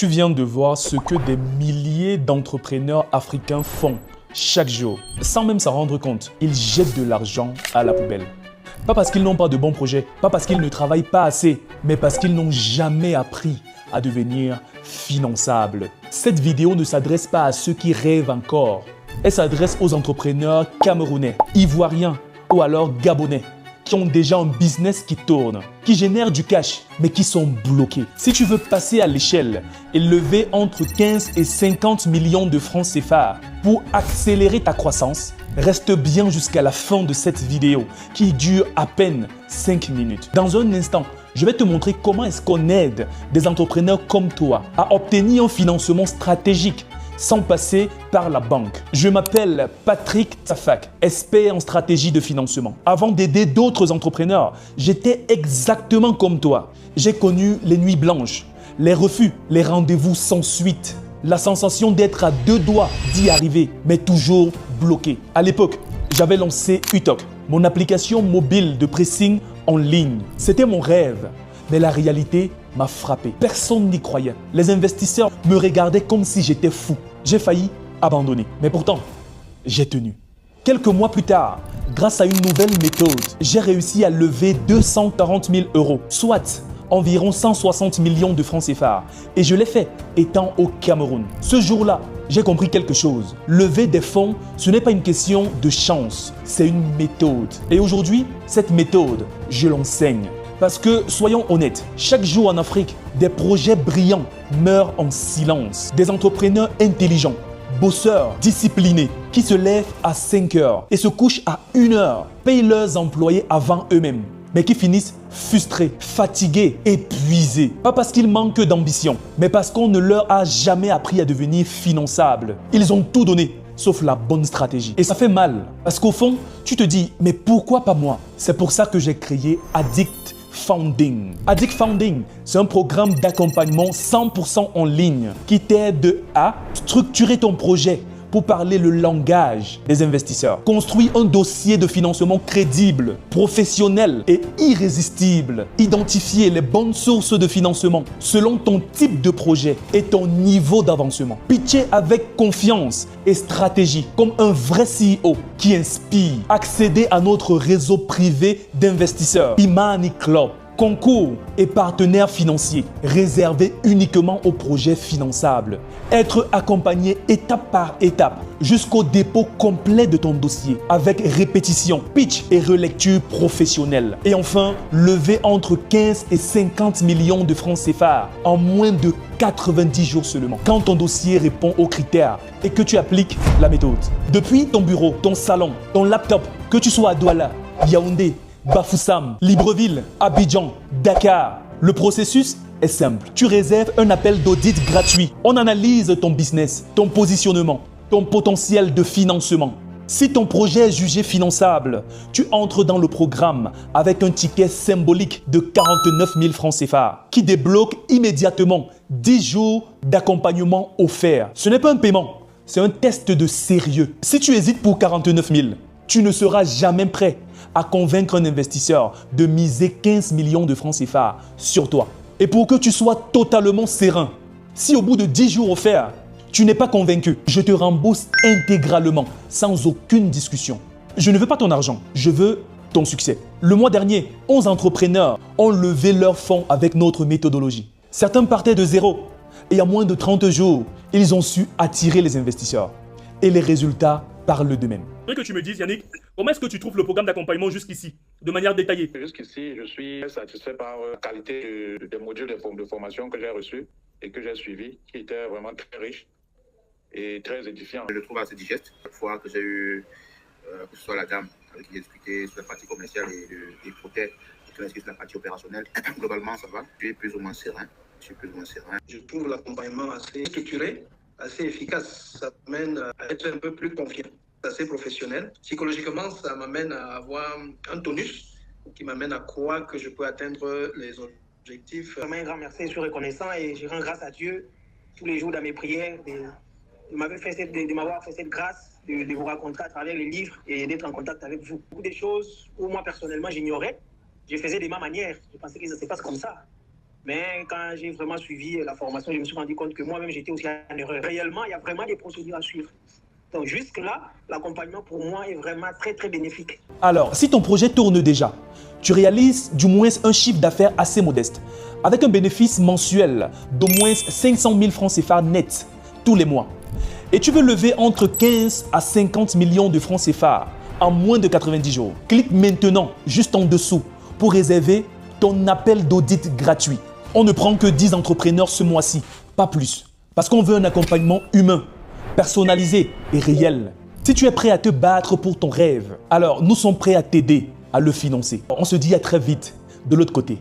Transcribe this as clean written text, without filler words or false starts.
Tu viens de voir ce que des milliers d'entrepreneurs africains font chaque jour. Sans même s'en rendre compte, ils jettent de l'argent à la poubelle. Pas parce qu'ils n'ont pas de bons projets, pas parce qu'ils ne travaillent pas assez, mais parce qu'ils n'ont jamais appris à devenir finançables. Cette vidéo ne s'adresse pas à ceux qui rêvent encore. Elle s'adresse aux entrepreneurs camerounais, ivoiriens ou alors gabonais qui ont déjà un business qui tourne, qui génère du cash, mais qui sont bloqués. Si tu veux passer à l'échelle et lever entre 15 et 50 millions de francs CFA pour accélérer ta croissance, reste bien jusqu'à la fin de cette vidéo qui dure à peine 5 minutes. Dans un instant, je vais te montrer comment est-ce qu'on aide des entrepreneurs comme toi à obtenir un financement stratégique sans passer par la banque. Je m'appelle Patrick Tafak, expert en stratégie de financement. Avant d'aider d'autres entrepreneurs, j'étais exactement comme toi. J'ai connu les nuits blanches, les refus, les rendez-vous sans suite, la sensation d'être à deux doigts d'y arriver, mais toujours bloqué. À l'époque, j'avais lancé Utok, mon application mobile de pressing en ligne. C'était mon rêve, mais la réalité m'a frappé. Personne n'y croyait. Les investisseurs me regardaient comme si j'étais fou. J'ai failli abandonner, mais pourtant, j'ai tenu. Quelques mois plus tard, grâce à une nouvelle méthode, j'ai réussi à lever 240 000 €, soit environ 160 millions de francs CFA. Et je l'ai fait étant au Cameroun. Ce jour-là, j'ai compris quelque chose. Lever des fonds, ce n'est pas une question de chance, c'est une méthode. Et aujourd'hui, cette méthode, je l'enseigne. Parce que, soyons honnêtes, chaque jour en Afrique, des projets brillants meurent en silence. Des entrepreneurs intelligents, bosseurs, disciplinés, qui se lèvent à 5 heures et se couchent à 1 heure, payent leurs employés avant eux-mêmes, mais qui finissent frustrés, fatigués, épuisés. Pas parce qu'ils manquent d'ambition, mais parce qu'on ne leur a jamais appris à devenir finançables. Ils ont tout donné, sauf la bonne stratégie. Et ça fait mal, parce qu'au fond, tu te dis, mais pourquoi pas moi? C'est pour ça que j'ai créé Addict Founding. Addict Founding, c'est un programme d'accompagnement 100% en ligne qui t'aide à structurer ton projet pour parler le langage des investisseurs. Construis un dossier de financement crédible, professionnel et irrésistible. Identifier les bonnes sources de financement selon ton type de projet et ton niveau d'avancement. Pitcher avec confiance et stratégie comme un vrai CEO qui inspire. Accéder à notre réseau privé d'investisseurs, Imani Club. Concours et partenaires financiers réservés uniquement aux projets finançables. Être accompagné étape par étape jusqu'au dépôt complet de ton dossier avec répétition, pitch et relecture professionnelle. Et enfin, lever entre 15 et 50 millions de francs CFA en moins de 90 jours seulement. Quand ton dossier répond aux critères et que tu appliques la méthode. Depuis ton bureau, ton salon, ton laptop, que tu sois à Douala, Yaoundé, Bafoussam, Libreville, Abidjan, Dakar. Le processus est simple. Tu réserves un appel d'audit gratuit. On analyse ton business, ton positionnement, ton potentiel de financement. Si ton projet est jugé finançable, tu entres dans le programme avec un ticket symbolique de 49 000 francs CFA qui débloque immédiatement 10 jours d'accompagnement offert. Ce n'est pas un paiement, c'est un test de sérieux. Si tu hésites pour 49 000, tu ne seras jamais prêt à convaincre un investisseur de miser 15 millions de francs CFA sur toi. Et pour que tu sois totalement serein, si au bout de 10 jours offerts, tu n'es pas convaincu, je te rembourse intégralement, sans aucune discussion. Je ne veux pas ton argent, je veux ton succès. Le mois dernier, 11 entrepreneurs ont levé leurs fonds avec notre méthodologie. Certains partaient de zéro et en moins de 30 jours, ils ont su attirer les investisseurs. Et les résultats parlent d'eux-mêmes. Je voudrais que tu me dises, Yannick, comment est-ce que tu trouves le programme d'accompagnement jusqu'ici, de manière détaillée? Jusqu'ici, je suis satisfait par la qualité des modules de formation que j'ai reçus et que j'ai suivis, qui étaient vraiment très riches et très édifiants. Je le trouve assez digeste. Chaque fois que j'ai eu, que ce soit la dame avec qui j'ai discuté sur la partie commerciale et des prothèses, et que sur la partie opérationnelle, globalement, ça va. Je suis plus ou moins serein. Je trouve l'accompagnement assez structuré, assez efficace. Ça m'amène à être un peu plus confiant, assez professionnel. Psychologiquement, ça m'amène à avoir un tonus qui m'amène à croire que je peux atteindre les objectifs. Vraiment un grand merci, je suis reconnaissant et je rends grâce à Dieu tous les jours dans mes prières de m'avoir fait cette grâce, de vous raconter à travers les livres et d'être en contact avec vous. Beaucoup de choses où moi personnellement j'ignorais, je faisais de ma manière. Je pensais que ça se passe comme ça. Mais quand j'ai vraiment suivi la formation, je me suis rendu compte que moi-même, j'étais aussi en erreur. Réellement, il y a vraiment des procédures à suivre. Donc jusque-là, l'accompagnement pour moi est vraiment très, très bénéfique. Alors, si ton projet tourne déjà, tu réalises du moins un chiffre d'affaires assez modeste, avec un bénéfice mensuel d'au moins 500 000 francs CFA net tous les mois, et tu veux lever entre 15 à 50 millions de francs CFA en moins de 90 jours, clique maintenant juste en dessous pour réserver ton appel d'audit gratuit. On ne prend que 10 entrepreneurs ce mois-ci, pas plus, parce qu'on veut un accompagnement humain, personnalisé et réel. Si tu es prêt à te battre pour ton rêve, alors nous sommes prêts à t'aider à le financer. On se dit à très vite de l'autre côté.